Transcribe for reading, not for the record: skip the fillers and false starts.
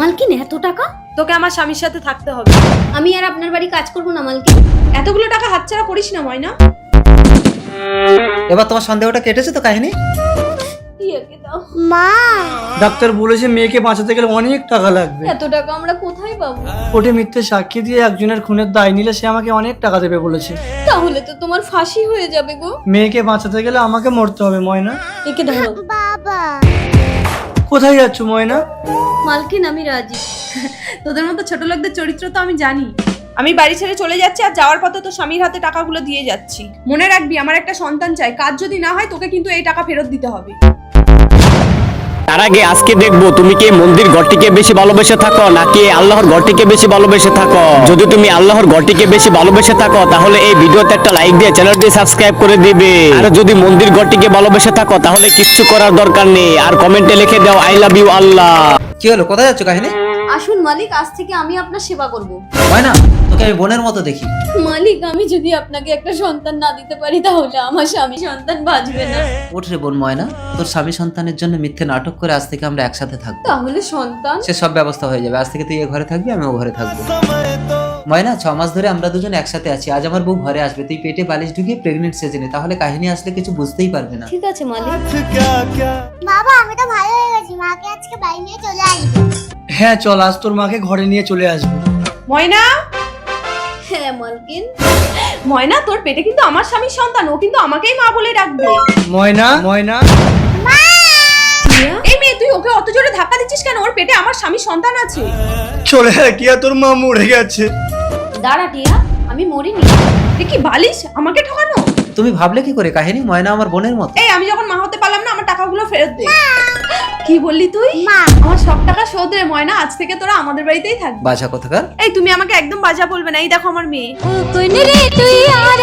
মালকিন এত টাকা? তোকে আমার স্বামীর সাথে থাকতে হবে। আমি আর আপনার বাড়ি কাজ করবো না মালকিন। এতগুলো টাকা হাতছাড়া করিস না ময়না। এবার তোমার সন্দেহটা কেটেছে তো কাহিনী? মা, ডাক্তার বলেছে মেয়েকে বাঁচাতে গেলে অনেক টাকা লাগবে। এত টাকা আমরা কোথায় পাবো? কোর্টে মিথ্যে সাক্ষী দিয়ে একজনের খুনের দায় নিলে সে আমাকে অনেক টাকা দেবে বলেছে। তাহলে তো তোমার ফাঁসি হয়ে যাবে গো। মেয়েকে বাঁচাতে গেলে আমাকে মরতে হবে ময়না। একে ধরো। কোথায় যাচ্ছ ময়না? মালকিন আমি রাজি। তোদের মতো ছোট লোকদের চরিত্র তো আমি জানি। আমি বাড়ি ছেড়ে চলে যাচ্ছি, আর যাওয়ার পথে তো স্বামীর হাতে টাকাগুলো দিয়ে যাচ্ছি। মনে রাখবি, আমার একটা সন্তান চাই। কাজ যদি না হয় তোকে কিন্তু এই টাকা ফেরত দিতে হবে। তার আগে আজকে দেখবো তুমি কি মন্দির ঘরটিকে বেশি ভালোবেসে থাকো নাকি আল্লাহর ঘরটিকে বেশি ভালোবেসে থাকো। যদি তুমি আল্লাহর ঘরটিকে বেশি ভালোবেসে থাকো তাহলে এই ভিডিওতে একটা লাইক দিয়ে চ্যানেলটি সাবস্ক্রাইব করে দিবে। আর যদি মন্দির ঘরটিকে ভালোবেসে থাকো তাহলে কিচ্ছু করার দরকার নেই, আর কমেন্টে লিখে দাও আই লাভ ইউ আল্লাহ। কি হলো, কোথায় যাচ্ছ কাহিনী? আসুন মালিক, আজ থেকে আমি আপনার সেবা করব। হয় না, তোকে আমি বোনের মতো দেখি। মালিক, আমি যদি আপনাকে একটা সন্তান না দিতে পারি তাহলে আমার স্বামী সন্তান বাঁচবে না। ওঠ রে বোন ময়না, তোর স্বামী সন্তানের জন্য মিথ্যে নাটক করে আজ থেকে আমরা একসাথে থাকবো। তাহলে সন্তান? সে সব ব্যবস্থা হয়ে যাবে। আজ থেকে তুই এ ঘরে থাকবি, আমি ও ঘরে থাকবো। ময়না, 6 মাস ধরে আমরা দুজন একসাথে আছি। আজ আমার বউ ঘরে আসবে, তুই পেটে বালিশ ঢুকিয়ে প্রেগনেন্ট সেজে নে, তাহলে কাহিনী আসলে কিছু বুঝতেই পারবে না। ঠিক আছে মালিক। বাবা, আমি তো ভালো হয়ে গেছি। মাকে আজকে বাড়ি নিয়ে চলে আসবো। হ্যাঁ চল, আজ তোর মাকে ঘরে নিয়ে চলে আসবো। ময়না, হ্যাঁ মালকিন। ময়না, তোর পেটে কিন্তু আমার স্বামীর সন্তান, ও কিন্তু আমাকেই মা বলে ডাকবে। ময়না ময়না, এই মেয়ে, তুই ওকে অত জোরে ধাক্কা দিচ্ছিস কেন? ওর পেটে আমার স্বামীর সন্তান আছে। চলে কি আর তোর মা মরে গেছে। দাঁড়া টিয়া, আমি মরিনি। এ কি বালিশ, আমাকে ঠকানো? তুমি ভাবলে কি করে কাহিনী? ময়না আমার বোনের মতো। এই, আমি যখন মা হতে পারলাম না, আমার টাকাগুলো ফেরত দে। কি বললি তুই? মা। আমার সব টাকা শোধ রে ময়না। আজ থেকে তোরা আমাদের বাড়িতেই থাকবি। বাছা কোথাকার। এই, তুমি আমাকে একদম বাজা বলবে না। এই দেখো আমার মেয়ে। ও কোন রে তুই আর